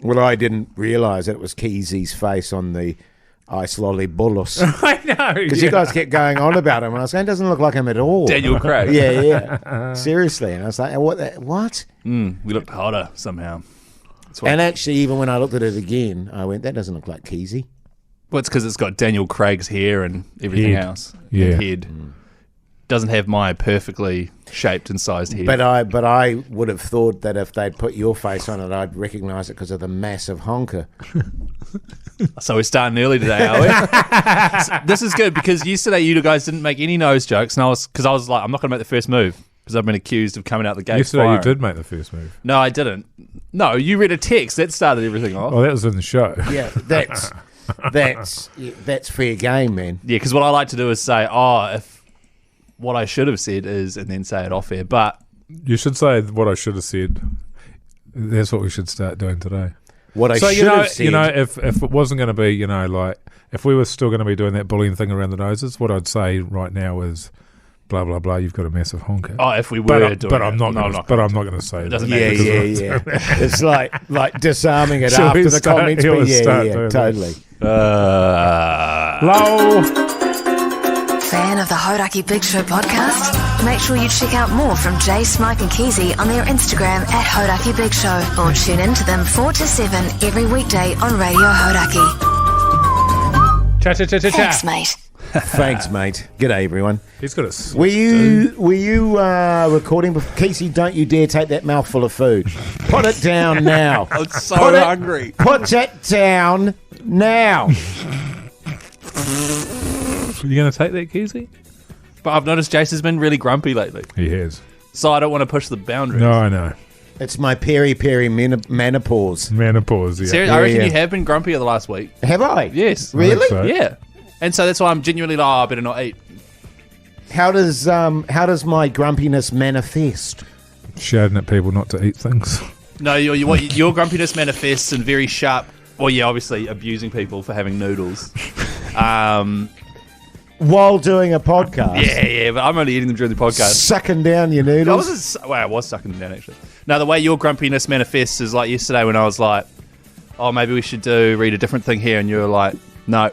Well, I didn't realise it was Keezy's face on the Ice Lolly Bullos. I know. Because you guys kept going on about him, and I was going, it doesn't look like him at all. Daniel Craig. Yeah. Seriously. And I was like, what? We looked hotter somehow. And actually, even when I looked at it again, I went, that doesn't look like Keezy. Well, it's because it's got Daniel Craig's hair and everything else. Yeah. And head. Doesn't have my perfectly shaped and sized head. But I would have thought that if they'd put your face on it, I'd recognise it because of the massive honker. So we're starting early today, are we? So this is good because yesterday you guys didn't make any nose jokes, and I was like, I'm not going to make the first move because I've been accused of coming out the gate. Yesterday firing. you did make the first move. No, I didn't. No, you read a text that started everything off. Oh, that was in the show. Yeah, that's fair game, man. Yeah, because what I like to do is say, if what I should have said is, and then say it off air. But You should say what I should have said. That's what we should start doing today. What I should have said. If it wasn't going to be, like, if we were still going to be doing that bullying thing around the noses, what I'd say right now is, blah blah blah. You've got a massive honker. if we were doing I'm not going to say it that. doesn't Yeah. It's like disarming it Shall after we the start- comments. yeah, But we'll start yeah, doing totally. Lol. Fan of the Hodaki Big Show podcast? Make sure you check out more from Jay, Smike and Keezy on their Instagram at Hodaki Big Show, or tune in to them 4 to 7 every weekday on Radio Hodaki. Thanks, mate. Thanks, mate. G'day, everyone. He's got a. Were you recording before? Casey, don't you dare take that mouthful of food. Put it down now. I'm so hungry. Put it down now. Are you going to take that, Keezy? But I've noticed Jason's been really grumpy lately. He has. So I don't want to push the boundaries. No, I know. It's my peri menopause. Menopause. Yeah. Seriously, I reckon Yeah. you have been grumpy the last week. Have I? Yes. Really? So. Yeah. And so that's why I'm genuinely like, I better not eat. How does my grumpiness manifest? Shouting at people not to eat things. No, your grumpiness manifests in very sharp. Well, yeah, obviously abusing people for having noodles. While doing a podcast? Yeah, but I'm only eating them during the podcast. Sucking down your I noodles? was sucking them down actually. No, the way your grumpiness manifests is like yesterday when I was like, oh, maybe we should read a different thing here, and you were like, no.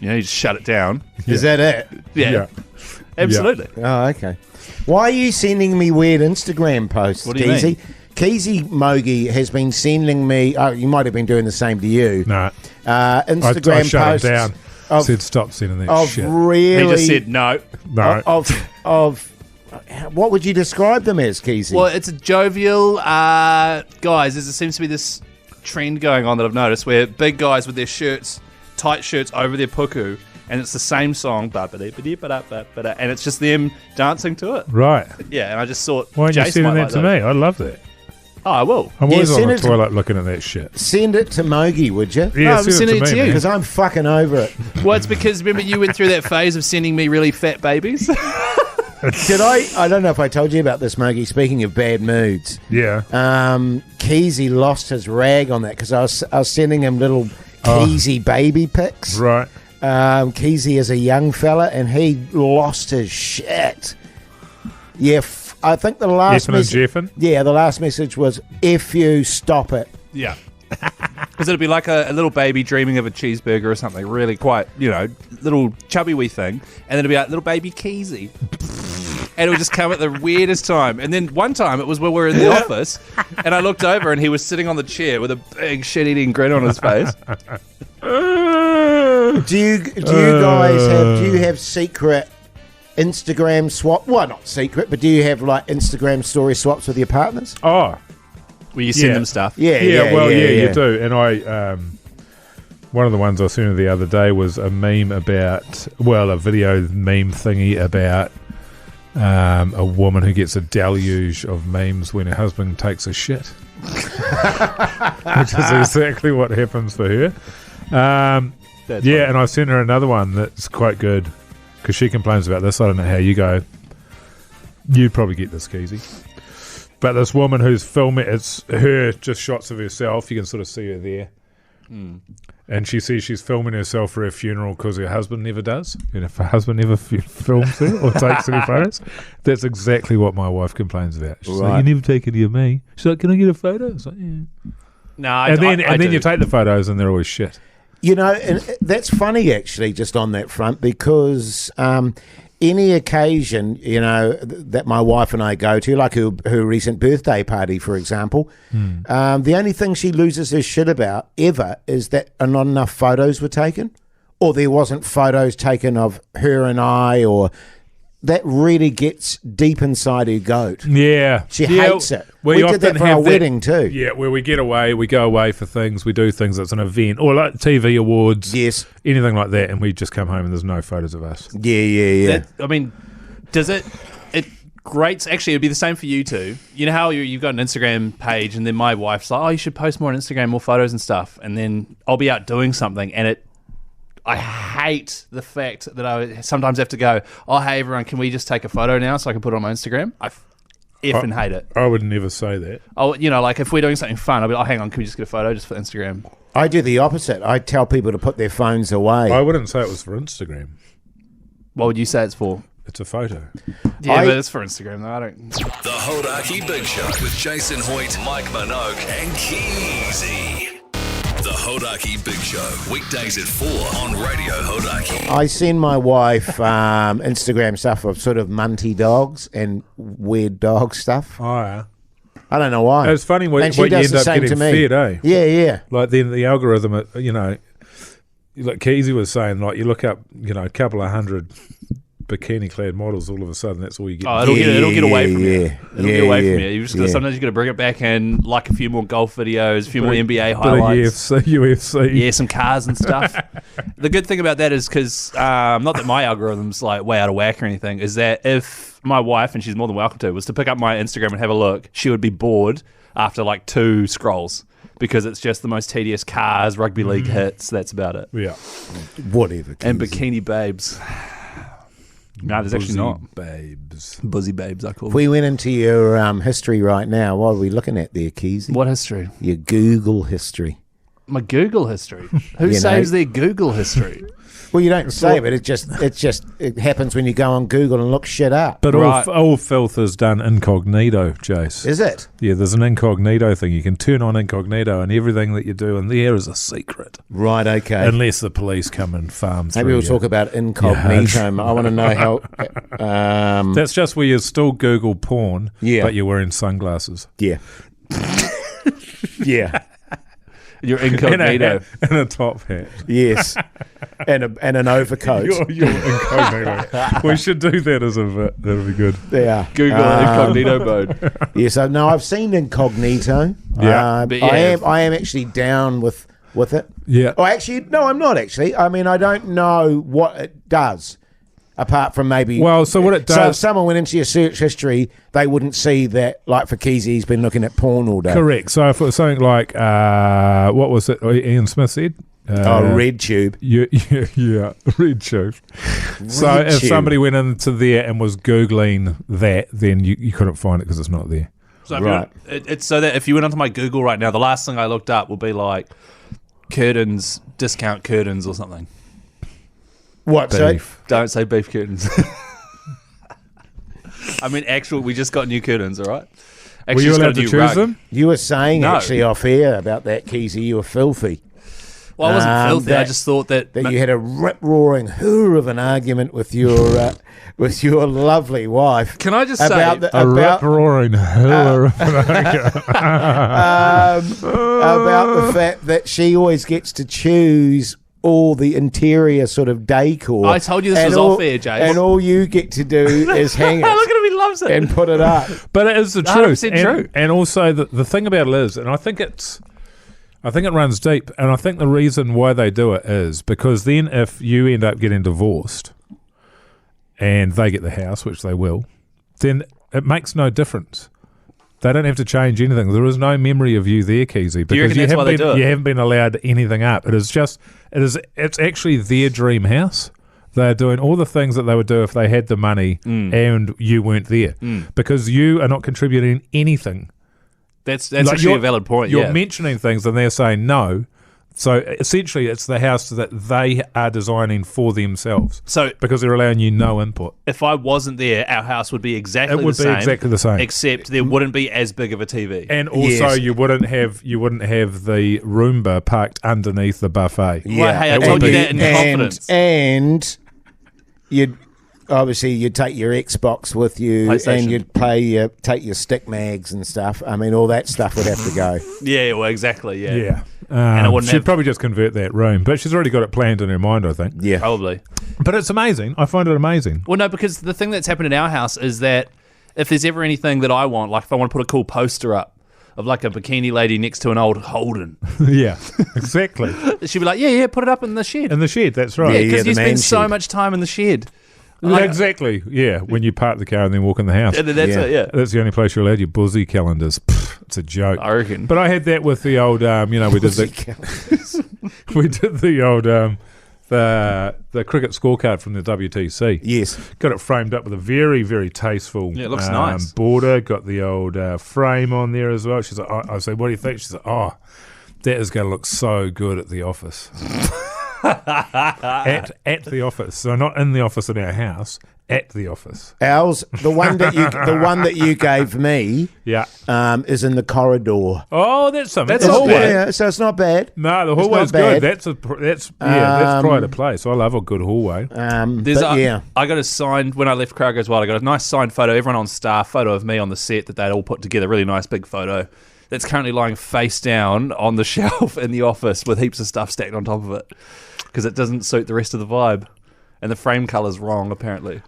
You just shut it down. Is that it? Yeah. Absolutely. Oh, okay. Why are you sending me weird Instagram posts, What do you Keezy? mean? Keezy Mogi has been sending me... Oh, you might have been doing the same to you. No. Instagram I shut posts him down. of- Said stop sending that of shit. really... He just said no. No. Of what would you describe them as, Keezy? Well, it's a jovial guys. There seems to be this trend going on that I've noticed where big guys with their shirts, tight shirts over their puku, and it's the same song, and it's just them dancing to it. Right. Yeah, and I just thought, Why aren't you Jace sending might that like to those. me? I love that. Oh, I will. I'm Yeah, always on send the it to- toilet looking at that shit. Send it to Mogi, would you? Yeah, I'm sending it to you. man. Because I'm fucking over it. Well, it's because remember you went through that phase of sending me really fat babies. Did I don't know if I told you about this, Mogi. Speaking of bad moods, Yeah. Keezy lost his rag on that because I was sending him little Keezy baby pics. Right. Keezy is a young fella and he lost his shit. Yeah, I think the last Effing and message. jeffing? Yeah, the last message was "If you stop it." Yeah. Because it'd be like a little baby dreaming of a cheeseburger or something, really quite, little chubby wee thing. And then it'd be like, little baby Keezy. And it would just come at the weirdest time. And then one time it was when we were in the office, and I looked over and he was sitting on the chair with a big shit-eating grin on his face. Do you guys have secret Instagram swap? Well, not secret, but do you have like Instagram story swaps with your partners? Oh. Where you send Yeah. them stuff. Yeah, You do. And I, one of the ones I sent her the other day was a meme about, a video meme thingy about a woman who gets a deluge of memes when her husband takes a shit, which is exactly what happens for her. That's Yeah, funny. and I sent her another one that's quite good because she complains about this. I don't know how you go. You'd probably get this, Keezy. But this woman who's filming, it's her just shots of herself. You can sort of see her there. And she says she's filming herself for her funeral because her husband never does. And if her husband never films her or takes any photos, that's exactly what my wife complains about. She's like, "You never take any of me." She's like, "Can I get a photo?" I was like, "Yeah." No, And then you take the photos and they're always shit. You know, and that's funny actually, just on that front, because any occasion, you know, that my wife and I go to, like her recent birthday party, for example, the only thing she loses her shit about ever is that not enough photos were taken, or there wasn't photos taken of her and I, or that really gets deep inside her goat. Yeah. She hates it. We did that for our wedding too. Yeah, where we get away, we go away for things, we do things that's an event, or like TV awards, Yes. anything like that, and we just come home and there's no photos of us. Yeah. I mean, does it grates? Actually, it'd be the same for you two. You know how you've got an Instagram page, and then my wife's like, "Oh, you should post more on Instagram, more photos and stuff," and then I'll be out doing something, and I hate the fact that I sometimes have to go, "Oh, hey everyone, can we just take a photo now so I can put it on my Instagram?" I effing hate it. I would never say that. Oh, you know, like if we're doing something fun, I'll be like, "Oh, hang on, can we just get a photo just for Instagram?" I do the opposite. I tell people to put their phones away. I wouldn't say it was for Instagram. What would you say it's for? It's a photo. Yeah, but it's for Instagram though. I don't. The Hodaki Big Show with Jason Hoyt, Mike Minogue, and Keezy. The Hodaki Big Show, weekdays at 4 on Radio Hodaki. I send my wife Instagram stuff of sort of munty dogs and weird dog stuff. Oh, yeah. I don't know why. It's funny what And she you does end the up same getting to me. fed, eh? Yeah. Like then the algorithm, you know, like Keezy was saying, like you look up, you know, a couple of hundred bikini-clad models, all of a sudden that's all you get. Oh, it'll get away from you. It'll get away from yeah, you. You just gotta, sometimes you got to bring it back and like a few more golf videos, a few more NBA Bit of highlights. UFC. Yeah, some cars and stuff. The good thing about that is because, not that my algorithm's like way out of whack or anything, is that if my wife, and she's more than welcome to, was to pick up my Instagram and have a look, she would be bored after like 2 scrolls because it's just the most tedious cars, rugby league hits. That's about it. Yeah. Whatever. And Keezy. bikini babes. No, there's actually not. Babes. Buzzy babes, I call If them. we went into your history right now, what are we looking at there, Keezy? What history? Your Google history. My Google history. Who You know. saves their Google history? Well, you don't save it. It happens when you go on Google and look shit up. But Right. all filth is done incognito, Jace. Is it? Yeah, there's an incognito thing. You can turn on incognito and everything that you do in there is a secret. Right, okay. Unless the police come and farm through Maybe we'll you. talk about incognito. I want to know how... That's just where you still Google porn, Yeah. but you're wearing sunglasses. yeah. Yeah. You're And incognito. and a top hat. Yes. And an overcoat. You're incognito. We should do that as a bit. That would be good. Yeah. Google incognito mode. Yes, no, I've seen Incognito. Yeah. But yeah. I am actually down with it. Yeah. Oh, actually, no, I'm not actually. I mean, I don't know what it does, apart from maybe... Well, so what it So if does... someone went into your search history, they wouldn't see that, like for Keezy, he's been looking at porn all day. Correct. So if it was something like, what was it Ian Smith said? RedTube. Yeah, RedTube. So if RedTube. somebody went into there and was Googling that, then you couldn't find it because it's not there. So Right. it's so that if you went onto my Google right now, the last thing I looked up will be like curtains, discount curtains or something. What? So, Beef. Don't say beef curtains. I mean, we just got new curtains, all right? Actually, Were you just got a allowed to new choose rug. them? you were saying No. actually off air about that, Keezy, you were filthy. Well, I wasn't filthy. I that- just thought that... That you had a rip-roaring hoor of an argument with your lovely wife. Can I just about say... the, A about, rip-roaring hooer. about the fact that she always gets to choose all the interior sort of decor. I told you this and was off air, Jace. And all you get to do is hang Look it at him, he loves it. and put it up. But it is the 100% truth. true. And also the thing about it is, and I think it runs deep, and I think the reason why they do it is because then if you end up getting divorced and they get the house, which they will, then it makes no difference. They don't have to change anything. There is no memory of you there, Keezy, you reckon because that's why they do it? you haven't been allowed anything up. It's actually their dream house. They're doing all the things that they would do if they had the money and you weren't there, because you are not contributing anything. That's Like, actually a valid point, You're yeah. mentioning things and they're saying no. So essentially, it's the house that they are designing for themselves. So because they're allowing you no input. if I wasn't there, our house would be exactly It would the be same. exactly the same. Except there wouldn't be as big of a TV. And also, Yes. you wouldn't have the Roomba parked underneath the buffet. Well, hey, I It told would you be- that in confidence. And you'd obviously you'd take your Xbox with you, PlayStation. and you'd take your stick mags and stuff. I mean, all that stuff would have to go. Yeah, well, exactly, yeah. Yeah. I wouldn't she'd have- probably just convert that room, but she's already got it planned in her mind, I think. Yeah. Probably. But it's amazing. I find it amazing. Well, no, because the thing that's happened in our house is that if there's ever anything that I want, like if I want to put a cool poster up of like a bikini lady next to an old Holden, Yeah, exactly. she'd be like, yeah, put it up in the shed. In the shed, that's Yeah, right. because the you spend man so shed. much time in the shed. Exactly. Yeah, when you park the car and then walk in the house. And then that's Yeah. it, yeah. That's the only place you're allowed your Buzzy calendars. Pfft, it's a joke. I reckon. But I had that with the old, we did the old, the cricket scorecard from the WTC. Yes. Got it framed up with a very, very tasteful Yeah, it looks nice. border. Got the old frame on there as well. She's like, I said, what do you think? She's like, oh, that is going to look so good at the office. at the office. So not in the office in our house, at the office. Ours, the one that you gave me, Yeah. is in the corridor. Oh, that's something. That's The not hallway. bad. Yeah, so it's not bad. No, the It's hallway's not bad. good. That's pride of place. I love a good hallway. There's But yeah. I got a signed, when I left Crowgo's Wild, I got a nice signed photo, everyone on staff, photo of me on the set that they'd all put together, really nice big photo. That's currently lying face down on the shelf in the office with heaps of stuff stacked on top of it because it doesn't suit the rest of the vibe. And the frame colour's wrong, apparently. Is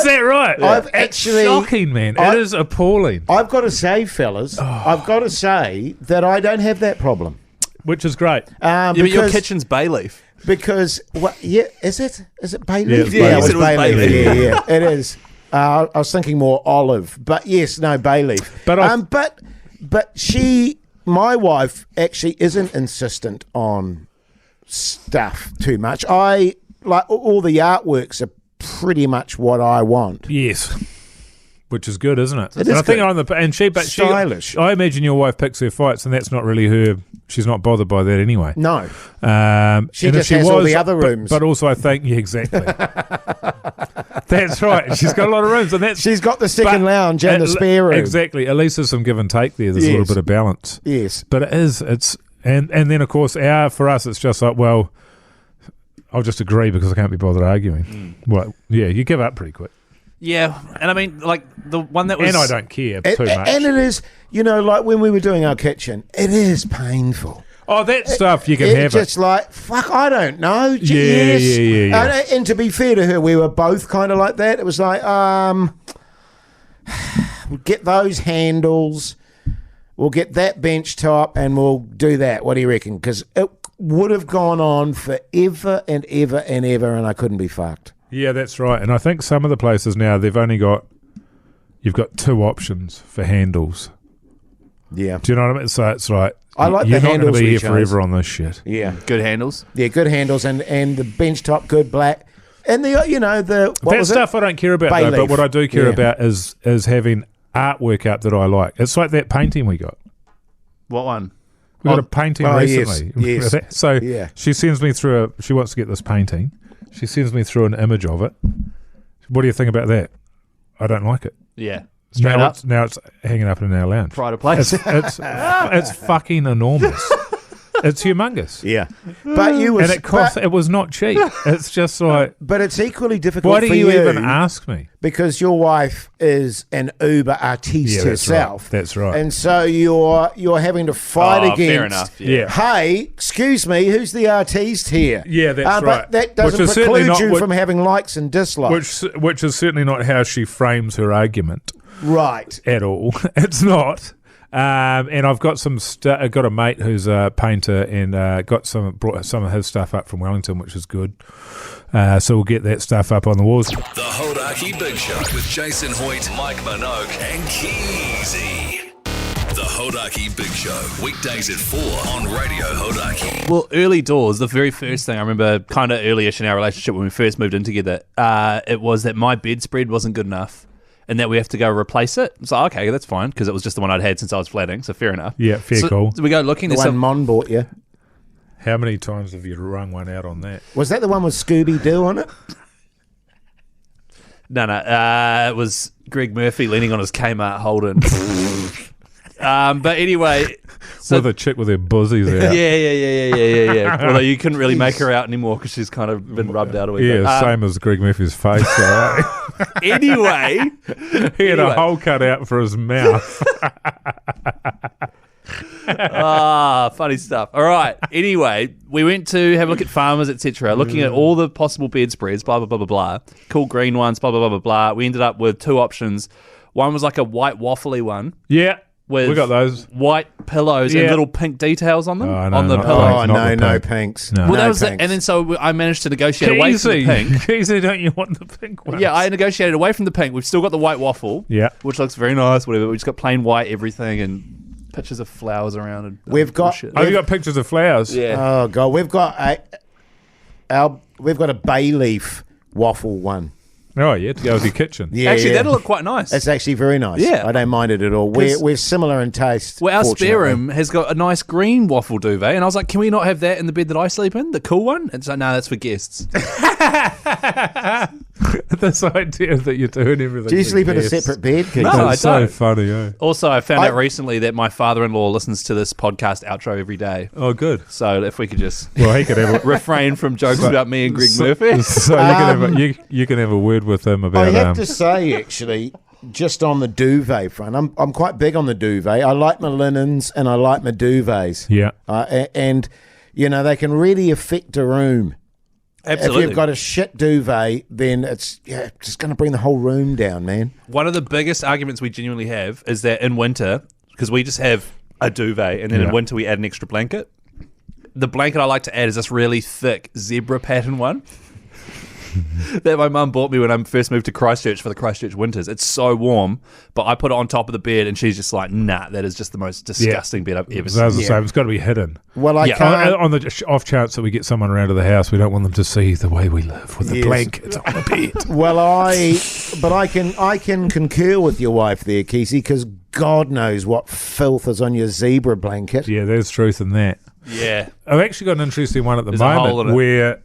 that right? I've It's actually- shocking, man. I- It is appalling. I've got to say, fellas, I've got to say that I don't have that problem. Which is great. Yeah, but your kitchen's bay leaf. Because is it bay leaf? it's bay leaf. it was It was bay bay leaf. leaf. Yeah, it is. I was thinking more olive, but yes, no bay leaf. But but my wife actually isn't insistent on stuff too much. I like all the artworks are pretty much what I want. Yes. Which is good, isn't it? It is and I think good. Stylish. I imagine your wife picks her fights, and that's not really her. She's not bothered by that anyway. No, She just has all the other rooms. But also, I think, yeah, exactly. That's right. She's got a lot of rooms, and that's she's got the second but lounge and the spare room. Exactly. At least there's some give and take there. There's a little Yes. bit of balance. Yes. But it's and then of course for us it's just like, well, I'll just agree because I can't be bothered arguing. Well, yeah, you give up pretty quick. Yeah, and I mean, like, the one that was... And I don't care too much. And it is, like when we were doing our kitchen, it is painful. Oh, that stuff you can It's have just like, fuck, I don't know. Yeah, yeah. And to be fair to her, we were both kind of like that. It was like, we'll get those handles, we'll get that bench top, and we'll do that. What do you reckon? Because it would have gone on forever and ever and ever, and I couldn't be fucked. Yeah, that's right. And I think some of the places now you've got two options for handles. Yeah. Do you know what I mean? So it's like I like the you're not going handles to be we here chose. forever on this shit. Yeah. Good handles. Yeah, good handles and the bench top, good black. And the what That was stuff I don't care about Bay though, but leaf. what I do care Yeah. about is having artwork up that I like. It's like that painting we got. What one? We got a painting oh, yes, recently. yes. So Yeah. she sends me through she wants to get this painting. She sends me through an image of it. What do you think about that? I don't like it. Yeah. Straight up. Now it's hanging up in our lounge. Pride of place. It's fucking enormous. It's humongous. Yeah. But you And it was not cheap. It's just like, but it's equally difficult why do for you even ask me? because your wife is an uber artiste Yeah, that's herself. right. That's right. And so you're having to fight Oh, against. fair enough. Yeah. Hey, excuse me, who's the artiste here? Yeah, that's right. But that Which doesn't is certainly preclude not you what- from having likes and dislikes. Which is certainly not how she frames her argument Right. at all. It's not. And I've got I've got a mate who's a painter and brought some of his stuff up from Wellington, which is good. So we'll get that stuff up on the walls. The Hodaki Big Show with Jason Hoyt, Mike Minogue, and Keezy. The Hodaki Big Show, weekdays at 4 on Radio Hodaki. Well, early doors, the very first thing I remember, kind of early-ish in our relationship when we first moved in together, it was that my bedspread wasn't good enough and that we have to go replace it. So, okay, that's fine, because it was just the one I'd had since I was flatting, so fair enough. Yeah, fair call. So we go looking. The There's one some, Mon bought you. How many times have you wrung one out on that? Was that the one with Scooby-Doo on it? No, it was Greg Murphy leaning on his Kmart Holden. But anyway, so With a chick with her buzzies out. yeah. Although you couldn't really make her out anymore because she's kind of been rubbed out a wee bit. Yeah, same as Greg Murphy's face. Anyway, He had a hole cut out for his mouth. funny stuff. All right. Anyway, we went to have a look at farmers, etc., looking at all the possible bedspreads, blah, blah, blah, blah, blah. Cool green ones, blah, blah, blah, blah, blah. We ended up with two options. One was like a white waffly one Yeah, with we got those. white pillows and Yeah. little pink details on them Oh, no, on the not pillow. pinks, Oh, not the no pink. pinks. No. Well, No that was it. pinks. And then so I managed to negotiate away from the pink. Keezy, don't you want the pink one? Yeah, I negotiated away from the pink. We've still got the white waffle, Yeah. which looks very nice, whatever. We just got plain white everything and pictures of flowers around. And We've got- bullshit. Oh, you got pictures of flowers? Yeah. Oh God, we've got a bay leaf waffle one. Oh, yeah, to go with your kitchen. Yeah, Actually, yeah. that'll look quite nice. It's actually very nice. Yeah. I don't mind it at all. 'Cause- We're similar in taste. Well, our spare fortunately. room has got a nice green waffle duvet, and I was like, can we not have that in the bed that I sleep in? The cool one? And so, no, that's for guests. This idea that you're doing everything. Do you for sleep in a guests. separate bed? Keith? No, I That's so don't. funny, eh? Also, I found I- out recently that my father-in-law listens to this podcast outro every day. Oh, good. So if we could just Well, he could have a... refrain from jokes about me and Greg Murphy. So you can have a word with him I about have to say, actually, just on the duvet front, I'm quite big on the duvet. I like my linens and I like my duvets. yeah. And you know they can really affect a room. Absolutely. If you've got a shit duvet, then it's just going to bring the whole room down, man. One of the biggest arguments we genuinely have is that in winter, because we just have a duvet, and then in Yeah. winter we add an extra blanket. The blanket I like to add is this really thick zebra pattern one that my mum bought me when I first moved to Christchurch for the Christchurch winters. It's so warm, but I put it on top of the bed, and she's just like, nah, that is just the most disgusting bed I've ever So as seen. I say, it's got to be hidden. Well, I Yeah. can't. On the off chance that we get someone around to the house, we don't want them to see the way we live with the Yes. blanket on the bed. Well, I can concur with your wife there, Kesey, because God knows what filth is on your zebra blanket. Yeah, there's truth in that. Yeah. I've actually got an interesting one at the There's a hole in moment it. where,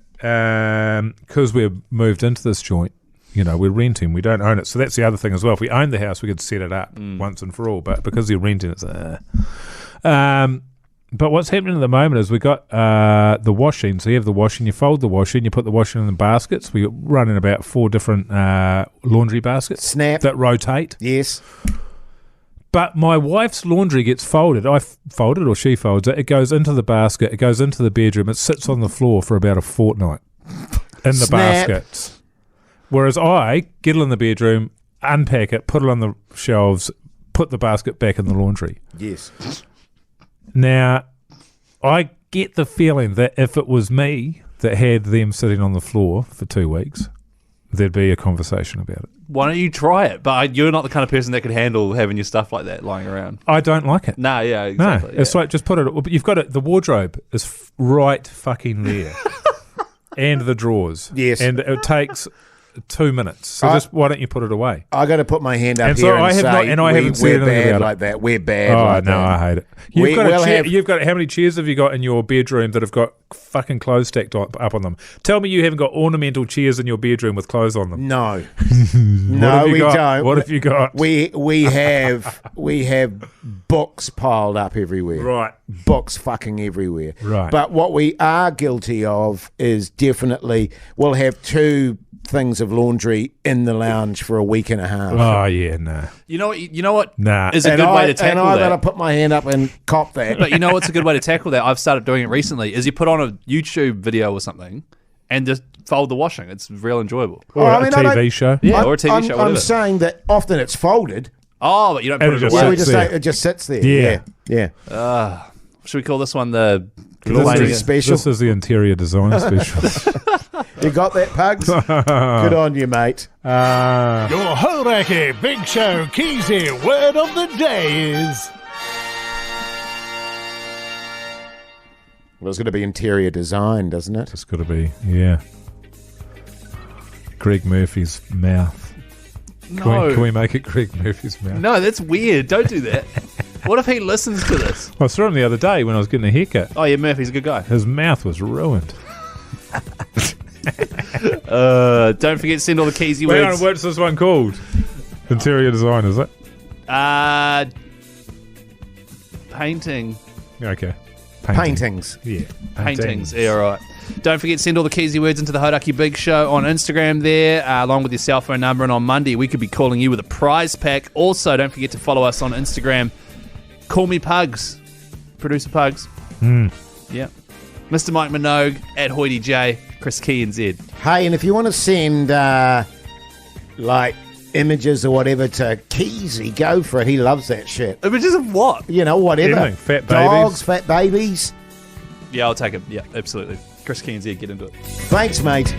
because we've moved into this joint, you know, we're renting, we don't own it. So that's the other thing as well. If we owned the house, we could set it up once and for all. But because you're renting, it's but what's happening at the moment is we got the washing. So you have the washing, you fold the washing, you put the washing in the baskets. We run in about 4 different laundry baskets Snap. that rotate. Yes. But my wife's laundry gets folded. I fold it or she folds it. It goes into the basket. It goes into the bedroom. It sits on the floor for about a fortnight in the Snap. baskets. Whereas I get it in the bedroom, unpack it, put it on the shelves, put the basket back in the laundry. Yes. Now, I get the feeling that if it was me that had them sitting on the floor for 2 weeks, there'd be a conversation about it. Why don't you try it? But you're not the kind of person that could handle having your stuff like that lying around. I don't like it. Nah, yeah, exactly. No, it's like just put it. But you've got it. The wardrobe is right fucking there, and the drawers. Yes. and it takes 2 minutes. So just why don't you put it away? I got to put my hand up And so here and I have say not- and I haven't said we're anything bad about it. like that. We're bad Oh like no, that. I hate it. You've We got will a chair. have- You've got how many chairs have you got in your bedroom that have got fucking clothes stacked up on them? Tell me you haven't got ornamental chairs in your bedroom with clothes on them. No. What No, have you we got? don't. What have you got? We have books piled up everywhere. Right. Books fucking everywhere. Right. But what we are guilty of is definitely we'll have 2 things of laundry in the lounge for a week and a half. Oh yeah, no. You know what? Nah. Is a and good way to and tackle I that. gotta put my hand up and cop that. But you know what's a good way to tackle that? I've started doing it recently. Is you put on a YouTube video or something and just fold the washing. It's real enjoyable. Or I a mean, I don't- TV show. Yeah, or a TV show. I'm Whatever. saying that often it's folded. Oh, but you don't And put it it just away. Yeah, we sits just there. say it just sits there. Yeah. Yeah. Should we call this one the Laundry This is- special. This is the interior design special. You got that, Pugs? Good on you, mate. Your Horaki Big Show Keezy word of the day is Well, it's going to be interior design, doesn't it? It's got to be, yeah. Greg Murphy's mouth. No. Can we make it Greg Murphy's mouth? No, that's weird. Don't do that. What if he listens to this? I saw him the other day when I was getting a haircut. Oh yeah, Murphy's a good guy. His mouth was ruined. Don't forget to send all the Keezy Hang on, words. what's this one called? Interior design, is it? Painting. Okay. Paintings. Yeah. Paintings. Yeah, all right. Don't forget to send all the Keezy words into the Hodaki Big Show on Instagram there, along with your cell phone number. And on Monday, we could be calling you with a prize pack. Also, don't forget to follow us on Instagram. Call me Pugs. Producer Pugs. Yeah. Mr. Mike Minogue at Hoity J. Chris Key and Zed. Hey, and if you want to send, like, images or whatever to Keezy, go for it. He loves that shit. Images of what? You know, whatever. Everything. Fat Dogs, babies. fat babies. Yeah, I'll take it. Yeah, absolutely. Chris Key and Zed, get into it. Thanks, mate.